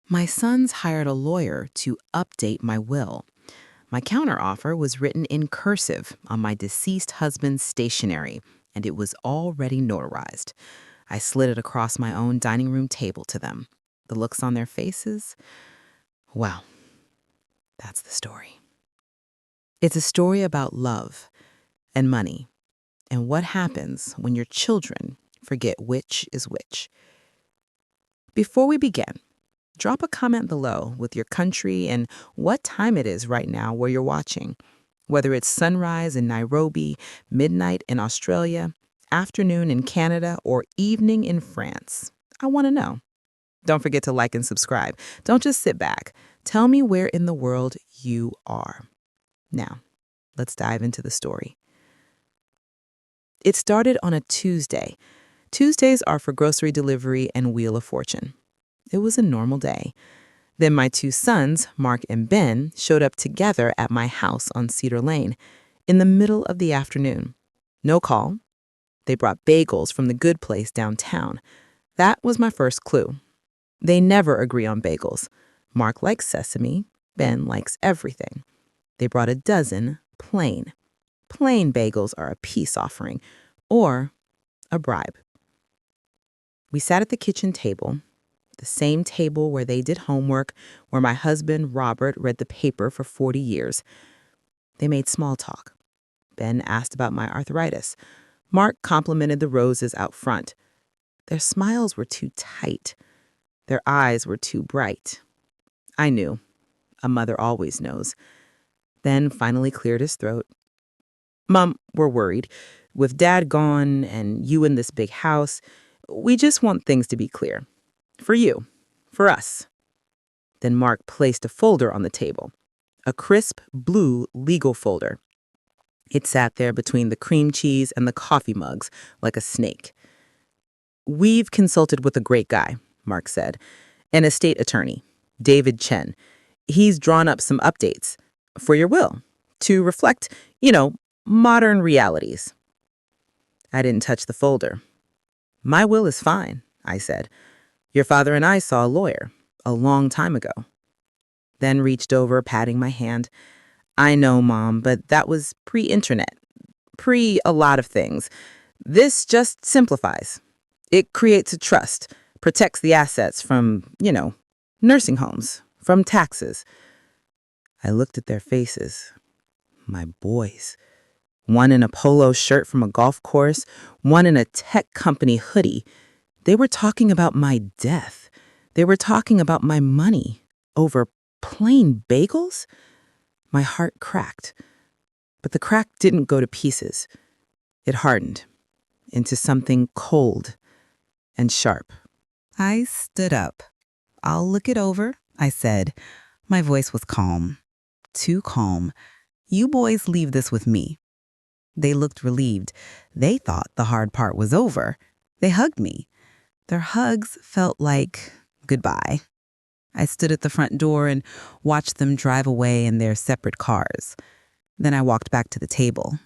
My sons hired a lawyer to update my will. My counteroffer was written in cursive on my deceased husband's stationery, and it was already notarized. I slid it across my own dining room table to them. The looks on their faces, well, that's the story. It's a story about love and money and what happens when your children forget which is which. Before we begin, drop a comment below with your country and what time it is right now where you're watching. Whether it's sunrise in Nairobi, midnight in Australia, afternoon in Canada, or evening in France. I want to know. Don't forget to like and subscribe. Don't just sit back. Tell me where in the world you are. Now, let's dive into the story. It started on a Tuesday. Tuesdays are for grocery delivery and Wheel of Fortune. It was a normal day. Then my two sons, Mark and Ben, showed up together at my house on Cedar Lane in the middle of the afternoon. No call. They brought bagels from the good place downtown. That was my first clue. They never agree on bagels. Mark likes sesame. Ben likes everything. They brought a dozen plain. Plain bagels are a peace offering or a bribe. We sat at the kitchen table, the same table where they did homework, where my husband, Robert, read the paper for 40 years. They made small talk. Ben asked about my arthritis. Mark complimented the roses out front. Their smiles were too tight. Their eyes were too bright. I knew. A mother always knows. Ben finally cleared his throat. Mom, we're worried. With Dad gone and you in this big house, we just want things to be clear. For you. For us. Then Mark placed a folder on the table. A crisp blue legal folder. It sat there between the cream cheese and the coffee mugs like a snake. We've consulted with a great guy, Mark said, an estate attorney, David Chen. He's drawn up some updates for your will to reflect, modern realities. I didn't touch the folder. My will is fine, I said. Your father and I saw a lawyer a long time ago. Then reached over, patting my hand. I know, Mom, but that was pre-internet, pre-a lot of things. This just simplifies. It creates a trust, protects the assets from, nursing homes, from taxes. I looked at their faces. My boys. One in a polo shirt from a golf course, one in a tech company hoodie. They were talking about my death. They were talking about my money over plain bagels. My heart cracked. But the crack didn't go to pieces. It hardened into something cold and sharp. I stood up. I'll look it over, I said. My voice was calm. Too calm. You boys leave this with me. They looked relieved. They thought the hard part was over. They hugged me. Their hugs felt like goodbye. I stood at the front door and watched them drive away in their separate cars. Then I walked back to the table.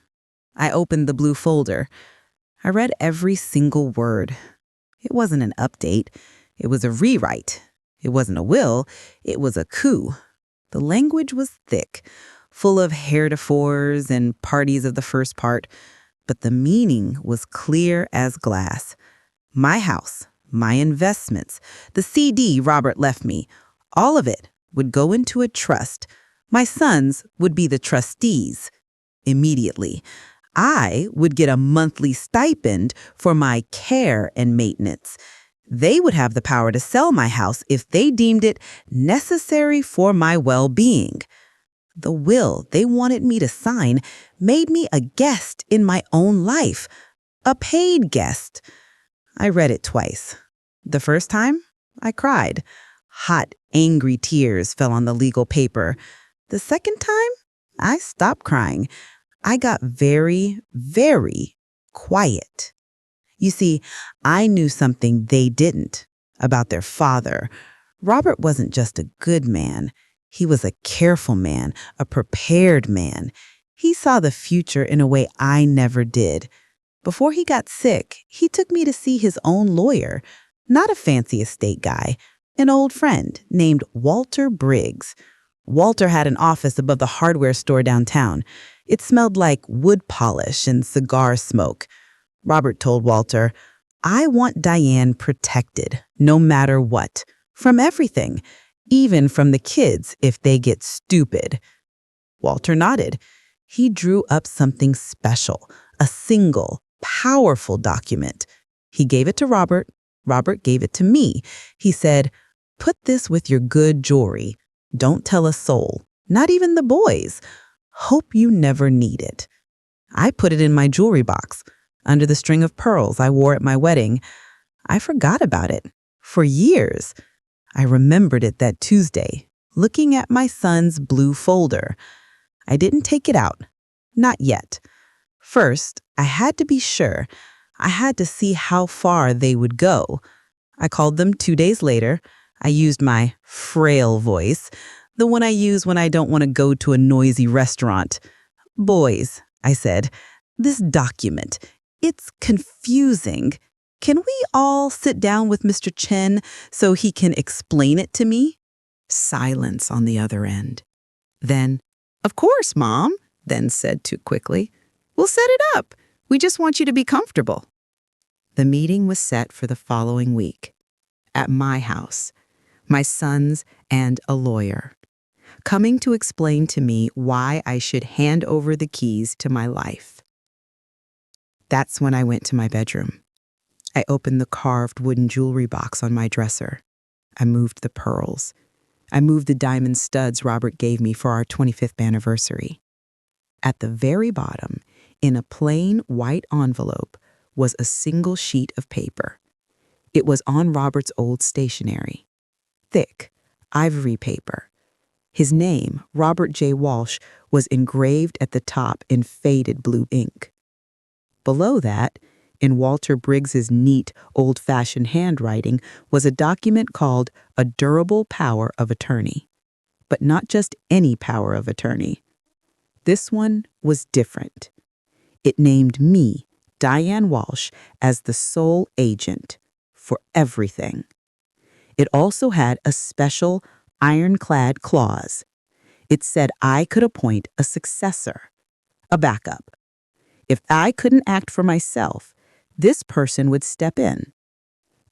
I opened the blue folder. I read every single word. It wasn't an update. It was a rewrite. It wasn't a will. It was a coup. The language was thick, full of heretofores and parties of the first part, but the meaning was clear as glass. My house, my investments, the CD Robert left me, all of it would go into a trust. My sons would be the trustees. Immediately, I would get a monthly stipend for my care and maintenance. They would have the power to sell my house if they deemed it necessary for my well-being. The will they wanted me to sign made me a guest in my own life, a paid guest. I read it twice. The first time, I cried. Hot, angry tears fell on the legal paper. The second time, I stopped crying. I got very, very quiet. You see, I knew something they didn't about their father. Robert wasn't just a good man. He was a careful man, a prepared man. He saw the future in a way I never did. Before he got sick, he took me to see his own lawyer, not a fancy estate guy, An old friend named Walter Briggs. Walter had an office above the hardware store downtown. It smelled like wood polish and cigar smoke. Robert told Walter, "I want Diane protected, no matter what. From everything, even from the kids if they get stupid." Walter nodded. He drew up something special, a single, powerful document. He gave it to Robert. Robert gave it to me. He said, "Put this with your good jewelry. Don't tell a soul, not even the boys. Hope you never need it." I put it in my jewelry box, under the string of pearls I wore at my wedding. I forgot about it. For years, I remembered it that Tuesday, looking at my son's blue folder. I didn't take it out. Not yet. First, I had to be sure. I had to see how far they would go. I called them 2 days later. I used my frail voice, the one I use when I don't want to go to a noisy restaurant. "Boys," I said, "this document, it's confusing. Can we all sit down with Mr. Chen so he can explain it to me?" Silence on the other end. Then, "Of course, Mom," then said too quickly. "We'll set it up. We just want you to be comfortable." The meeting was set for the following week. At my house, my sons and a lawyer, coming to explain to me why I should hand over the keys to my life. That's when I went to my bedroom. I opened the carved wooden jewelry box on my dresser. I moved the pearls. I moved the diamond studs Robert gave me for our 25th anniversary. At the very bottom, in a plain white envelope, was a single sheet of paper. It was on Robert's old stationery. Thick, ivory paper. His name, Robert J. Walsh, was engraved at the top in faded blue ink. Below that, in Walter Briggs's neat, old-fashioned handwriting, was a document called a durable power of attorney. But not just any power of attorney. This one was different. It named me, Diane Walsh, as the sole agent for everything. It also had a special ironclad clause. It said I could appoint a successor, a backup. If I couldn't act for myself, this person would step in.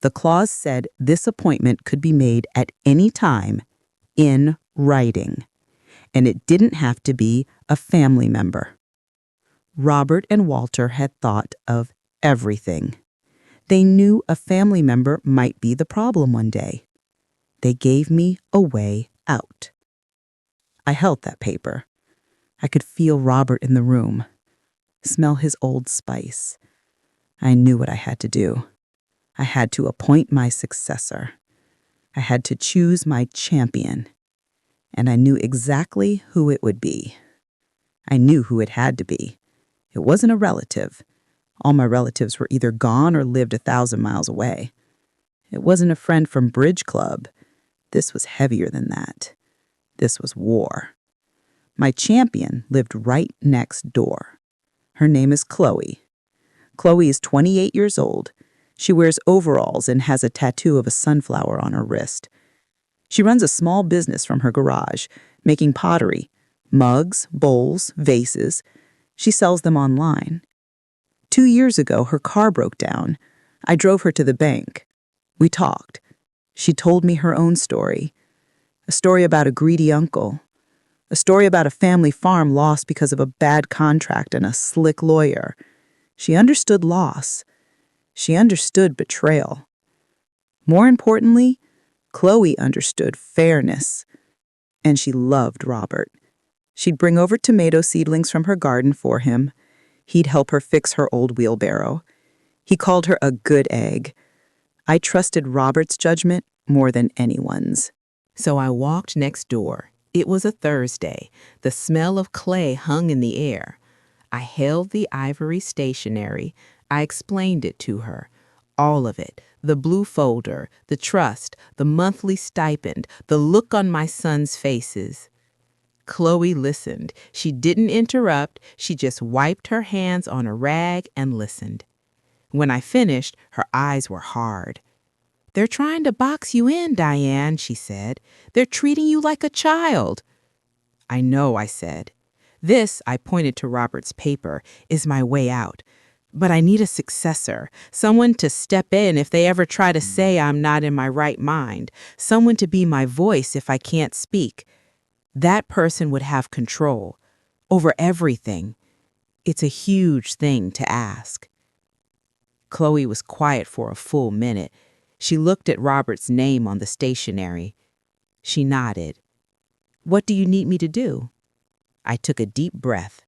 The clause said this appointment could be made at any time in writing, and it didn't have to be a family member. Robert and Walter had thought of everything. They knew a family member might be the problem one day. They gave me a way out. I held that paper. I could feel Robert in the room, smell his old spice. I knew what I had to do. I had to appoint my successor. I had to choose my champion. And I knew exactly who it would be. I knew who it had to be. It wasn't a relative. All my relatives were either gone or lived 1,000 miles away. It wasn't a friend from Bridge Club. This was heavier than that. This was war. My champion lived right next door. Her name is Chloe. Chloe is 28 years old. She wears overalls and has a tattoo of a sunflower on her wrist. She runs a small business from her garage, making pottery, mugs, bowls, vases. She sells them online. 2 years ago, her car broke down. I drove her to the bank. We talked. She told me her own story. A story about a greedy uncle. A story about a family farm lost because of a bad contract and a slick lawyer. She understood loss. She understood betrayal. More importantly, Chloe understood fairness. And she loved Robert. She'd bring over tomato seedlings from her garden for him. He'd help her fix her old wheelbarrow. He called her a good egg. I trusted Robert's judgment more than anyone's. So I walked next door. It was a Thursday. The smell of clay hung in the air. I held the ivory stationery. I explained it to her. All of it. The blue folder, the trust, the monthly stipend, the look on my sons' faces. Chloe listened. She didn't interrupt. She just wiped her hands on a rag and listened. When I finished, her eyes were hard. "They're trying to box you in, Diane," she said. "They're treating you like a child." "I know," I said. "This," I pointed to Robert's paper, "is my way out. But I need a successor, someone to step in if they ever try to say I'm not in my right mind, someone to be my voice if I can't speak. That person would have control over everything. It's a huge thing to ask." Chloe was quiet for a full minute. She looked at Robert's name on the stationery. She nodded. "What do you need me to do?" I took a deep breath.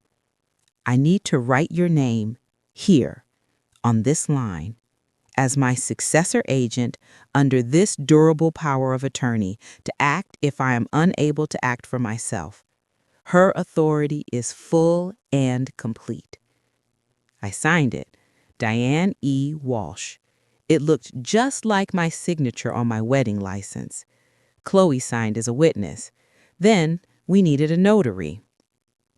"I need to write your name here, on this line, as my successor agent under this durable power of attorney to act if I am unable to act for myself. Her authority is full and complete." I signed it, Diane E. Walsh. It looked just like my signature on my wedding license. Chloe signed as a witness. Then we needed a notary.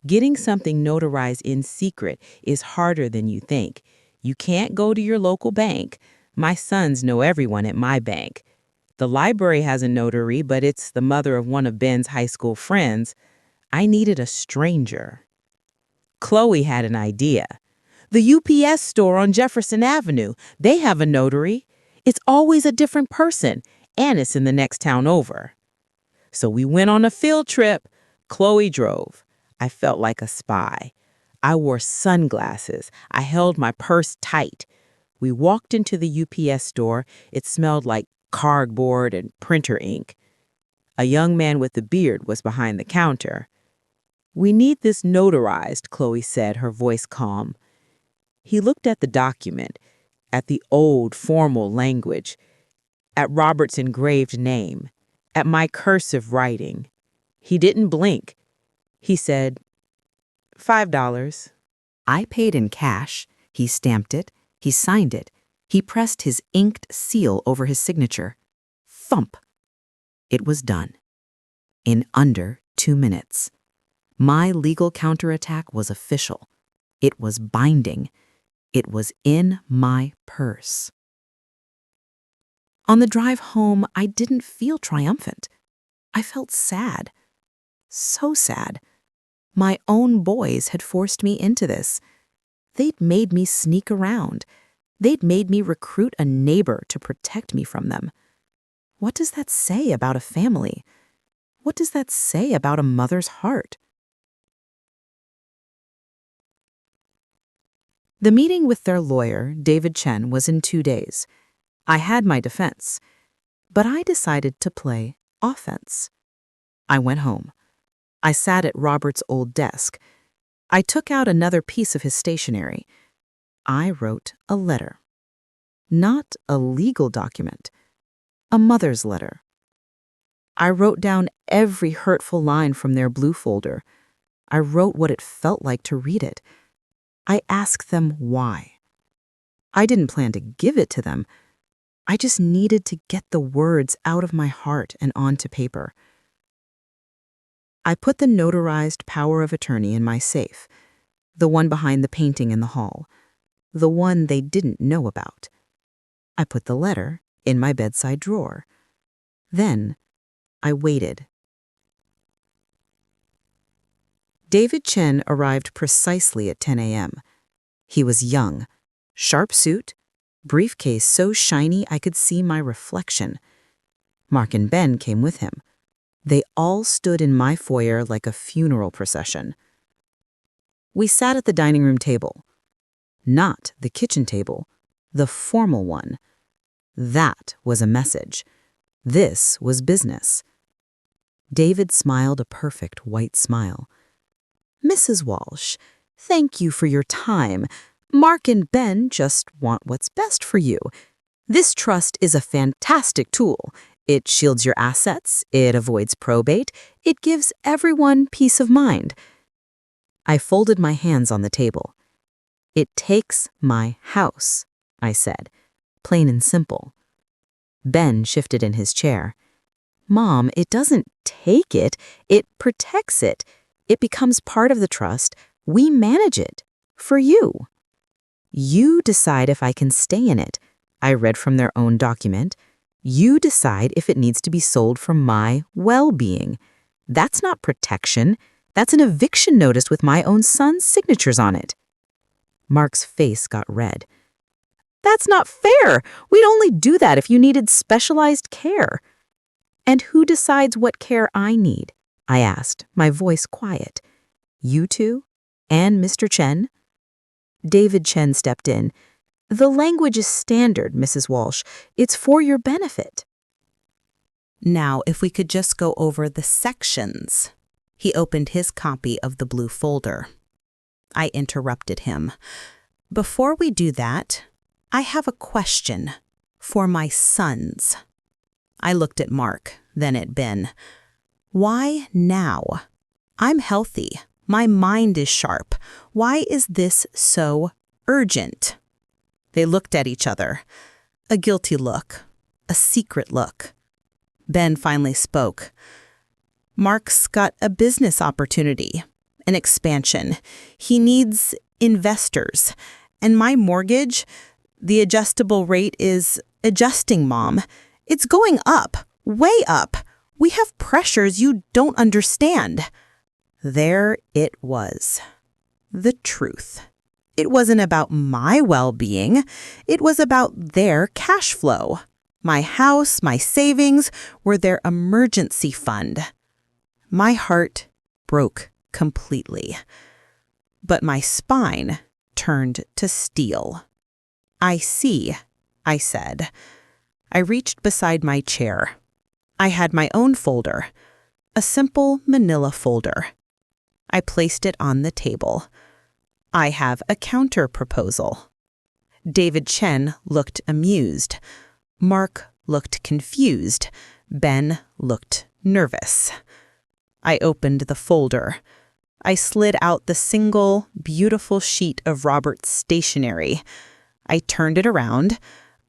Getting something notarized in secret is harder than you think. You can't go to your local bank. My sons know everyone at my bank. The library has a notary, but it's the mother of one of Ben's high school friends. I needed a stranger. Chloe had an idea. "The UPS store on Jefferson Avenue, they have a notary. It's always a different person, and it's in the next town over." So we went on a field trip. Chloe drove. I felt like a spy. I wore sunglasses. I held my purse tight. We walked into the UPS store. It smelled like cardboard and printer ink. A young man with a beard was behind the counter. "We need this notarized," Chloe said, her voice calm. He looked at the document, at the old formal language, at Robert's engraved name, at my cursive writing. He didn't blink. He said, $5. I paid in cash. He stamped it. He signed it. He pressed his inked seal over his signature. Thump! It was done. In under 2 minutes. My legal counterattack was official. It was binding. It was in my purse. On the drive home, I didn't feel triumphant. I felt sad. So sad. My own boys had forced me into this. They'd made me sneak around. They'd made me recruit a neighbor to protect me from them. What does that say about a family? What does that say about a mother's heart? The meeting with their lawyer, David Chen, was in 2 days. I had my defense, but I decided to play offense. I went home. I sat at Robert's old desk. I took out another piece of his stationery. I wrote a letter. Not a legal document. A mother's letter. I wrote down every hurtful line from their blue folder. I wrote what it felt like to read it. I asked them why. I didn't plan to give it to them. I just needed to get the words out of my heart and onto paper. I put the notarized power of attorney in my safe, the one behind the painting in the hall, the one they didn't know about. I put the letter in my bedside drawer. Then I waited. David Chen arrived precisely at 10 a.m. He was young, sharp suit, briefcase so shiny I could see my reflection. Mark and Ben came with him. They all stood in my foyer like a funeral procession. We sat at the dining room table. Not the kitchen table, the formal one. That was a message. This was business. David smiled a perfect white smile. "Mrs. Walsh, thank you for your time. Mark and Ben just want what's best for you. This trust is a fantastic tool. It shields your assets, it avoids probate, it gives everyone peace of mind." I folded my hands on the table. "It takes my house," I said, plain and simple. Ben shifted in his chair. "Mom, it doesn't take it, it protects it. It becomes part of the trust. We manage it. For you. You decide if I can stay in it." I read from their own document. You decide if it needs to be sold for my well-being. That's not protection. That's an eviction notice with my own son's signatures on it. Mark's face got red. That's not fair. We'd only do that if you needed specialized care. And who decides what care I need? I asked, my voice quiet. You two? And Mr. Chen? David Chen stepped in. The language is standard, Mrs. Walsh. It's for your benefit. Now, if we could just go over the sections. He opened his copy of the blue folder. I interrupted him. Before we do that, I have a question for my sons. I looked at Mark, then at Ben. Why now? I'm healthy. My mind is sharp. Why is this so urgent? They looked at each other. A guilty look. A secret look. Ben finally spoke. Mark's got a business opportunity, an expansion. He needs investors. And my mortgage, the adjustable rate is adjusting, Mom. It's going up, way up. We have pressures you don't understand. There it was. The truth. It wasn't about my well-being. It was about their cash flow. My house, my savings were their emergency fund. My heart broke completely. But my spine turned to steel. I see, I said. I reached beside my chair. I had my own folder, a simple manila folder. I placed it on the table. I have a counter proposal. David Chen looked amused. Mark looked confused. Ben looked nervous. I opened the folder. I slid out the single, beautiful sheet of Robert's stationery. I turned it around.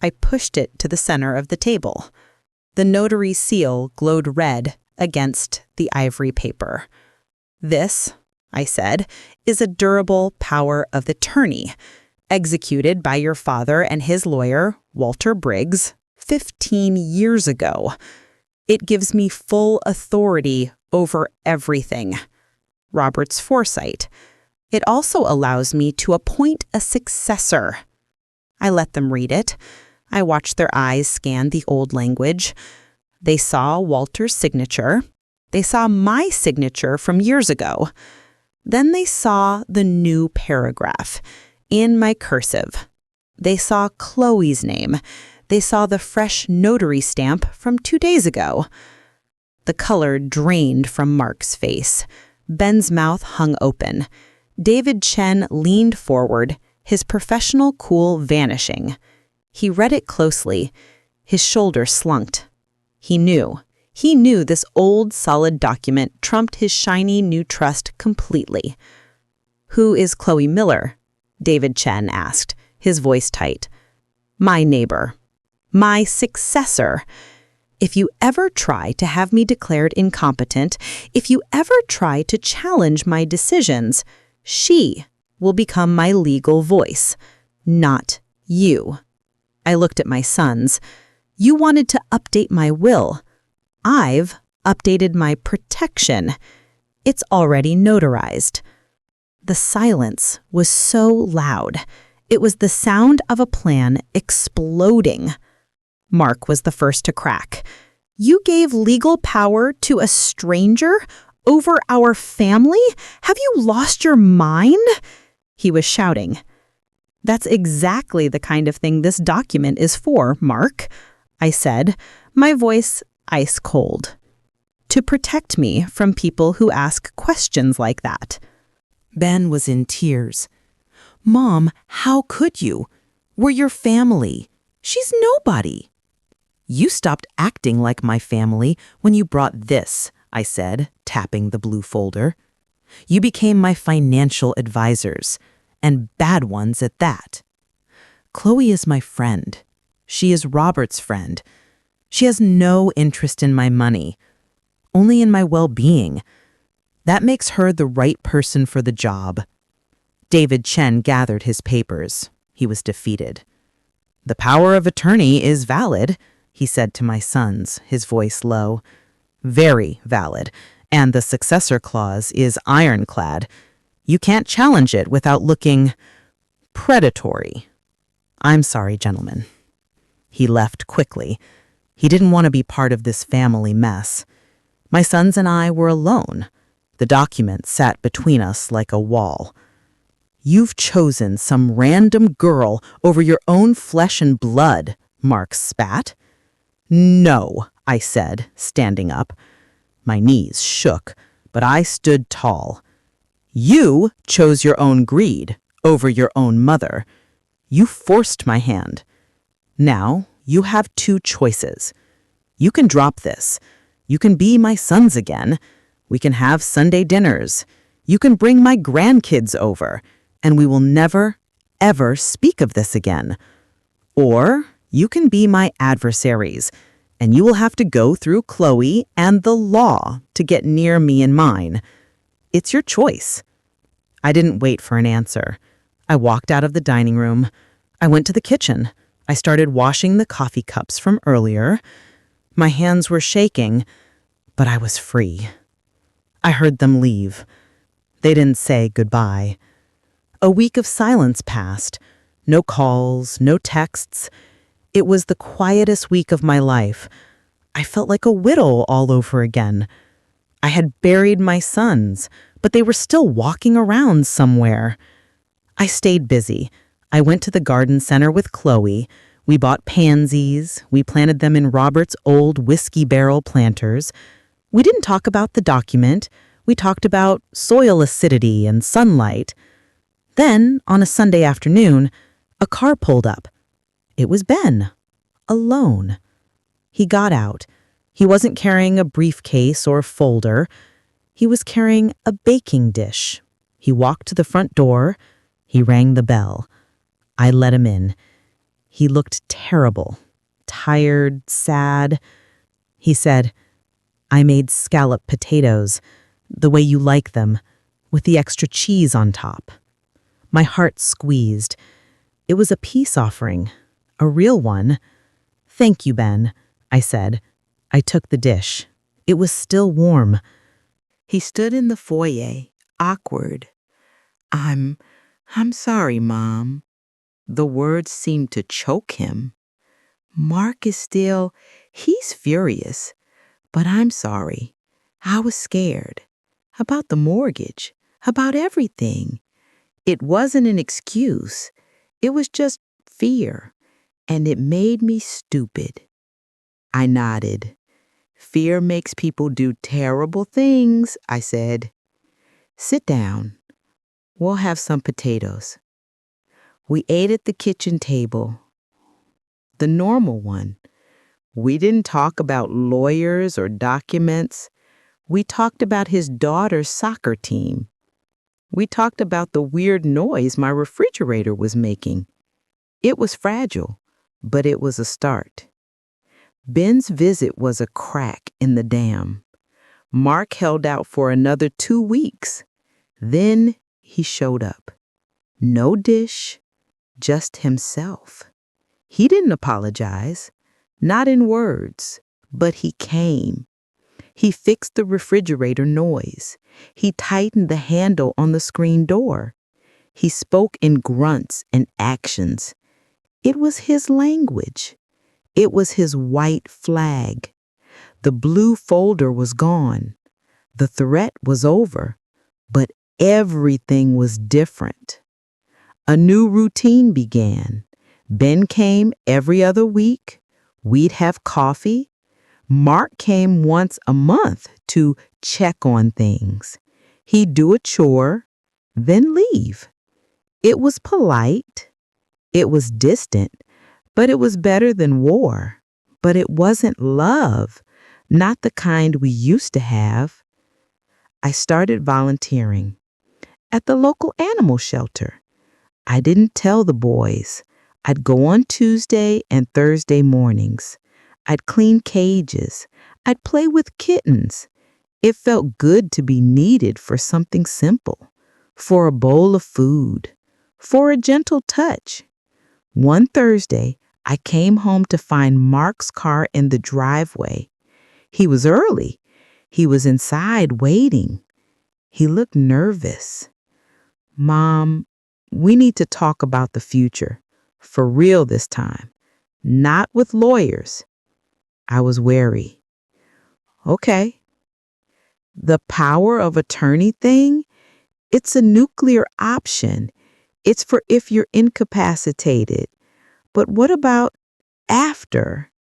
I pushed it to the center of the table. The notary seal glowed red against the ivory paper. This, I said, is a durable power of attorney, executed by your father and his lawyer, Walter Briggs, 15 years ago. It gives me full authority over everything. Robert's foresight. It also allows me to appoint a successor. I let them read it. I watched their eyes scan the old language. They saw Walter's signature. They saw my signature from years ago. Then they saw the new paragraph in my cursive. They saw Chloe's name. They saw the fresh notary stamp from 2 days ago. The color drained from Mark's face. Ben's mouth hung open. David Chen leaned forward, his professional cool vanishing. He read it closely. His shoulders slunked. He knew this old, solid document trumped his shiny new trust completely. Who is Chloe Miller? David Chen asked, his voice tight. My neighbor. My successor. If you ever try to have me declared incompetent, if you ever try to challenge my decisions, she will become my legal voice, not you. I looked at my sons. You wanted to update my will. I've updated my protection. It's already notarized. The silence was so loud. It was the sound of a plan exploding. Mark was the first to crack. You gave legal power to a stranger over our family? Have you lost your mind? He was shouting. That's exactly the kind of thing this document is for, Mark, I said, my voice ice cold. To protect me from people who ask questions like that. Ben was in tears. Mom, how could you? We're your family. She's nobody. You stopped acting like my family when you brought this, I said, tapping the blue folder. You became my financial advisors, and bad ones at that. Chloe is my friend. She is Robert's friend. She has no interest in my money, only in my well-being. That makes her the right person for the job. David Chen gathered his papers. He was defeated. The power of attorney is valid. he said to my sons, his voice low. Very valid. And the successor clause is ironclad. You can't challenge it without looking predatory. I'm sorry, gentlemen. He left quickly. He didn't want to be part of this family mess. My sons and I were alone. The document sat between us like a wall. You've chosen some random girl over your own flesh and blood, Mark spat. No, I said, standing up. My knees shook, but I stood tall. You chose your own greed over your own mother. You forced my hand. Now you have two choices. You can drop this. You can be my sons again. We can have Sunday dinners. You can bring my grandkids over, and we will never, ever speak of this again. Or you can be my adversaries, and you will have to go through Chloe and the law to get near me and mine. It's your choice. I didn't wait for an answer. I walked out of the dining room. I went to the kitchen. I started washing the coffee cups from earlier. My hands were shaking, but I was free. I heard them leave. They didn't say goodbye. A week of silence passed. No calls, no texts. It was the quietest week of my life. I felt like a widow all over again. I had buried my sons, but they were still walking around somewhere. I stayed busy. I went to the garden center with Chloe. We bought pansies. We planted them in Robert's old whiskey barrel planters. We didn't talk about the document. We talked about soil acidity and sunlight. Then, on a Sunday afternoon, a car pulled up. It was Ben, alone. He got out. He wasn't carrying a briefcase or folder. He was carrying a baking dish. He walked to the front door. He rang the bell. I let him in. He looked terrible, tired, sad. He said, I made scallop potatoes, the way you like them, with the extra cheese on top. My heart squeezed. It was a peace offering, a real one. Thank you, Ben, I said. I took the dish. It was still warm. He stood in the foyer, awkward. I'm sorry, Mom. The words seemed to choke him. Mark is he's furious. But I'm sorry. I was scared. About the mortgage. About everything. It wasn't an excuse. It was just fear. And it made me stupid. I nodded. Fear makes people do terrible things, I said. Sit down. We'll have some potatoes. We ate at the kitchen table. The normal one. We didn't talk about lawyers or documents. We talked about his daughter's soccer team. We talked about the weird noise my refrigerator was making. It was fragile, but it was a start. Ben's visit was a crack in the dam. Mark held out for another 2 weeks. Then he showed up. No dish, just himself. He didn't apologize, not in words, but he came. He fixed the refrigerator noise. He tightened the handle on the screen door. He spoke in grunts and actions. It was his language. It was his white flag. The blue folder was gone. The threat was over, but everything was different. A new routine began. Ben came every other week. We'd have coffee. Mark came once a month to check on things. He'd do a chore, then leave. It was polite. It was distant, but it was better than war. But it wasn't love, not the kind we used to have. I started volunteering at the local animal shelter. I didn't tell the boys. I'd go on Tuesday and Thursday mornings. I'd clean cages. I'd play with kittens. It felt good to be needed for something simple, for a bowl of food, for a gentle touch. One Thursday, I came home to find Mark's car in the driveway. He was early. He was inside waiting. He looked nervous. Mom, we need to talk about the future. For real this time. Not with lawyers. I was wary. Okay. The power of attorney thing? It's a nuclear option. It's for if you're incapacitated. But what about after?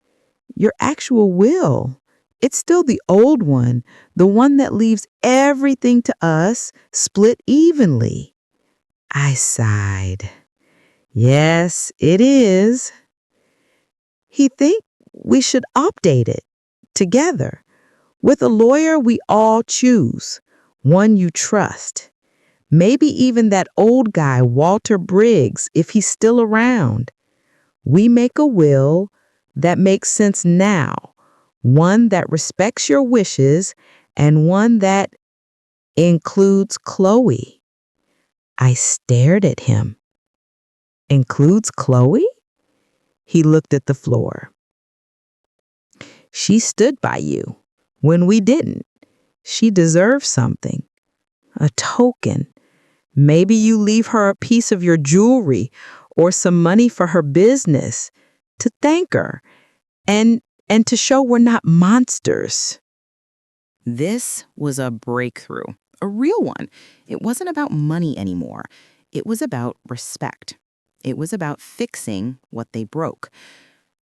Your actual will? It's still the old one, the one that leaves everything to us, split evenly. I sighed. Yes, it is. He think we should update it together with a lawyer we all choose, one you trust. Maybe even that old guy, Walter Briggs, if he's still around. We make a will that makes sense now, one that respects your wishes and one that includes Chloe. I stared at him. Includes Chloe? He looked at the floor. She stood by you when we didn't. She deserves something. A token. Maybe you leave her a piece of your jewelry or some money for her business to thank her and to show we're not monsters. This was a breakthrough, a real one. It wasn't about money anymore. It was about respect. It was about fixing what they broke.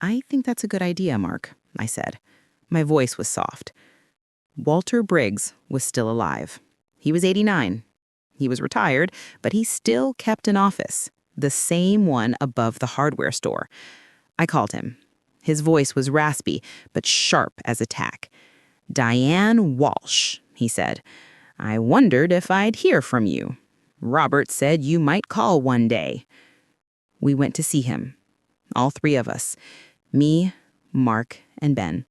I think that's a good idea, Mark, I said. My voice was soft. Walter Briggs was still alive. He was 89. He was retired, but he still kept an office, the same one above the hardware store. I called him. His voice was raspy, but sharp as a tack. Diane Walsh, he said. I wondered if I'd hear from you. Robert said you might call one day. We went to see him, all three of us, me, Mark, and Ben.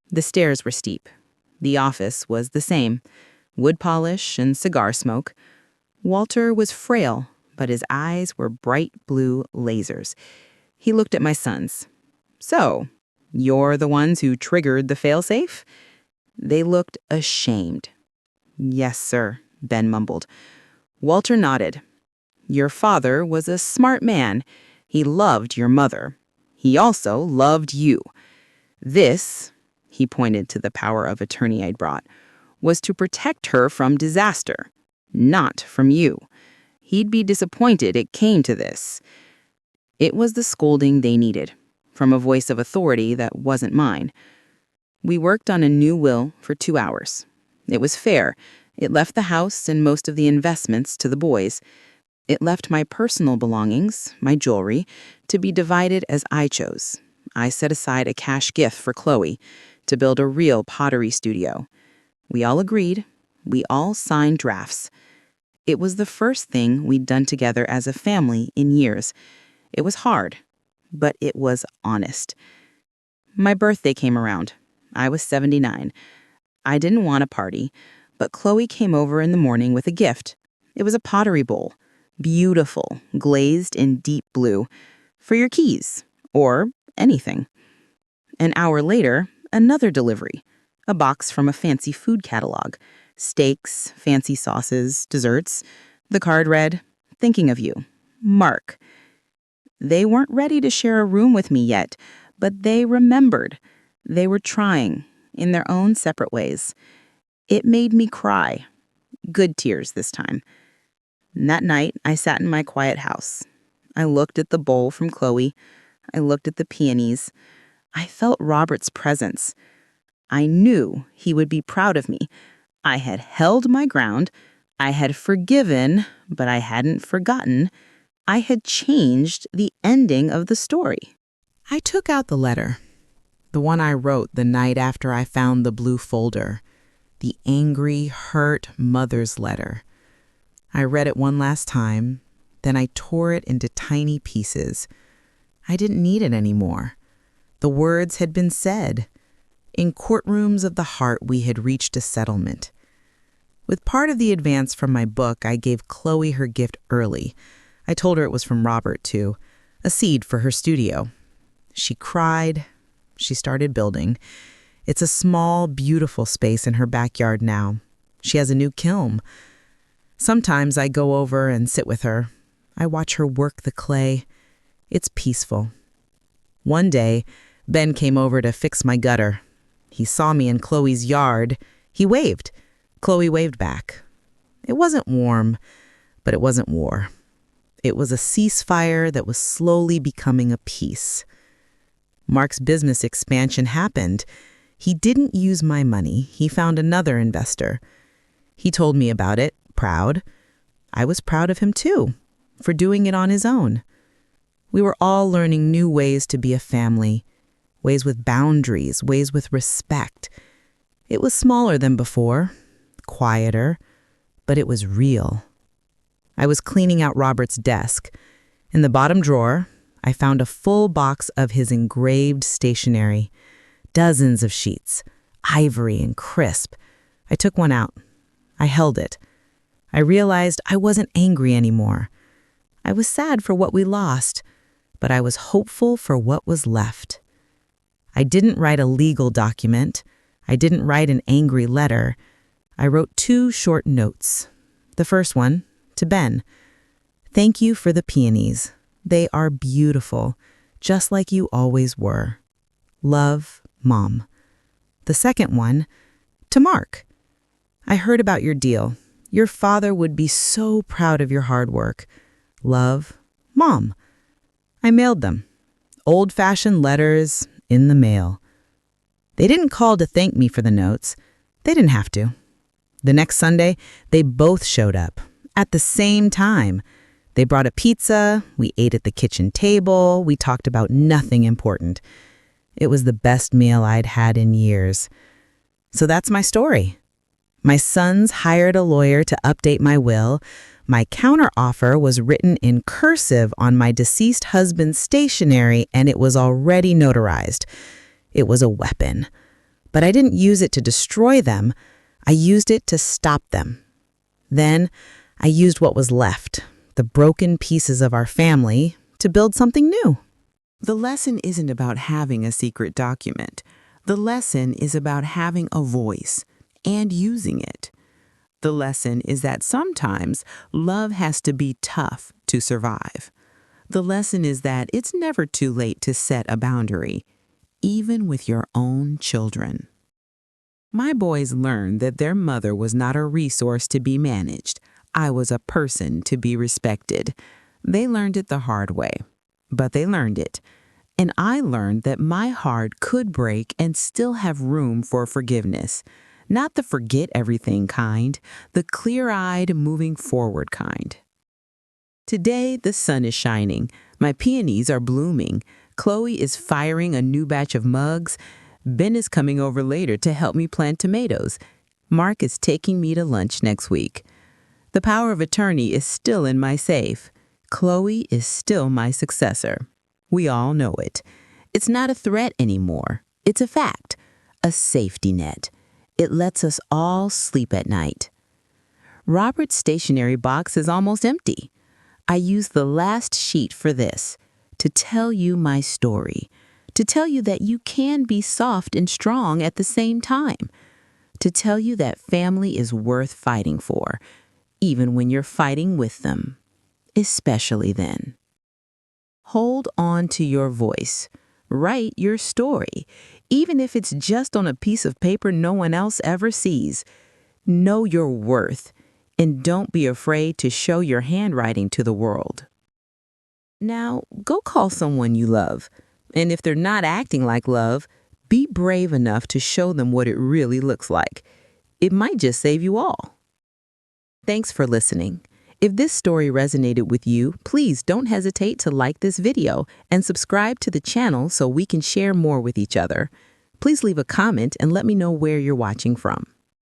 The stairs were steep. The office was the same, wood polish and cigar smoke. Walter was frail, but his eyes were bright blue lasers. He looked at my sons. So, you're the ones who triggered the failsafe? They looked ashamed. Yes, sir, Ben mumbled. Walter nodded. Your father was a smart man. He loved your mother. He also loved you. This, he pointed to the power of attorney I'd brought, was to protect her from disaster, not from you. He'd be disappointed it came to this. It was the scolding they needed, from a voice of authority that wasn't mine. We worked on a new will for 2 hours. It was fair. It left the house and most of the investments to the boys. It left my personal belongings, my jewelry, to be divided as I chose. I set aside a cash gift for Chloe to build a real pottery studio. We all agreed. We all signed drafts. It was the first thing we'd done together as a family in years. It was hard, but it was honest. My birthday came around. I was 79. I didn't want a party, but Chloe came over in the morning with a gift. It was a pottery bowl, beautiful, glazed in deep blue, for your keys, or anything. An hour later, another delivery, a box from a fancy food catalog, steaks, fancy sauces, desserts. The card read, thinking of you, Mark. They weren't ready to share a room with me yet, but they remembered. They were trying, in their own separate ways. It made me cry. Good tears this time. And that night, I sat in my quiet house. I looked at the bowl from Chloe. I looked at the peonies. I felt Robert's presence. I knew he would be proud of me. I had held my ground. I had forgiven, but I hadn't forgotten. I had changed the ending of the story. I took out the letter, the one I wrote the night after I found the blue folder, the angry, hurt mother's letter. I read it one last time, then I tore it into tiny pieces. I didn't need it anymore. The words had been said. In courtrooms of the heart, we had reached a settlement. With part of the advance from my book, I gave Chloe her gift early. I told her it was from Robert, too, a seed for her studio. She cried. She started building. It's a small, beautiful space in her backyard now. She has a new kiln. Sometimes I go over and sit with her. I watch her work the clay. It's peaceful. One day, Ben came over to fix my gutter. He saw me in Chloe's yard. He waved. Chloe waved back. It wasn't warm, but it wasn't war. It was a ceasefire that was slowly becoming a peace. Mark's business expansion happened. He didn't use my money. He found another investor. He told me about it, proud. I was proud of him too, for doing it on his own. We were all learning new ways to be a family, ways with boundaries, ways with respect. It was smaller than before, quieter, but it was real. I was cleaning out Robert's desk. In the bottom drawer, I found a full box of his engraved stationery. Dozens of sheets, ivory and crisp. I took one out. I held it. I realized I wasn't angry anymore. I was sad for what we lost, but I was hopeful for what was left. I didn't write a legal document. I didn't write an angry letter. I wrote 2 short notes. The first one, to Ben. Thank you for the peonies. They are beautiful, just like you always were. Love, Mom. The second one, to Mark. I heard about your deal. Your father would be so proud of your hard work. Love, Mom. I mailed them. Old-fashioned letters in the mail. They didn't call to thank me for the notes. They didn't have to. The next Sunday, they both showed up at the same time. They brought a pizza. We ate at the kitchen table. We talked about nothing important. It was the best meal I'd had in years. So that's my story. My sons hired a lawyer to update my will. My counteroffer was written in cursive on my deceased husband's stationery, and it was already notarized. It was a weapon. But I didn't use it to destroy them. I used it to stop them. Then I used what was left, the broken pieces of our family, to build something new. The lesson isn't about having a secret document. The lesson is about having a voice and using it. The lesson is that sometimes love has to be tough to survive. The lesson is that it's never too late to set a boundary, even with your own children. My boys learned that their mother was not a resource to be managed. I was a person to be respected. They learned it the hard way, but they learned it. And I learned that my heart could break and still have room for forgiveness. Not the forget everything kind, the clear-eyed, moving forward kind. Today, the sun is shining. My peonies are blooming. Chloe is firing a new batch of mugs. Ben is coming over later to help me plant tomatoes. Mark is taking me to lunch next week. The power of attorney is still in my safe. Chloe is still my successor. We all know it. It's not a threat anymore. It's a fact, a safety net. It lets us all sleep at night. Robert's stationery box is almost empty. I used the last sheet for this, to tell you my story, to tell you that you can be soft and strong at the same time, to tell you that family is worth fighting for, even when you're fighting with them, especially then. Hold on to your voice. Write your story, even if it's just on a piece of paper no one else ever sees. Know your worth, and don't be afraid to show your handwriting to the world. Now, go call someone you love, and if they're not acting like love, be brave enough to show them what it really looks like. It might just save you all. Thanks for listening. If this story resonated with you, please don't hesitate to like this video and subscribe to the channel so we can share more with each other. Please leave a comment and let me know where you're watching from.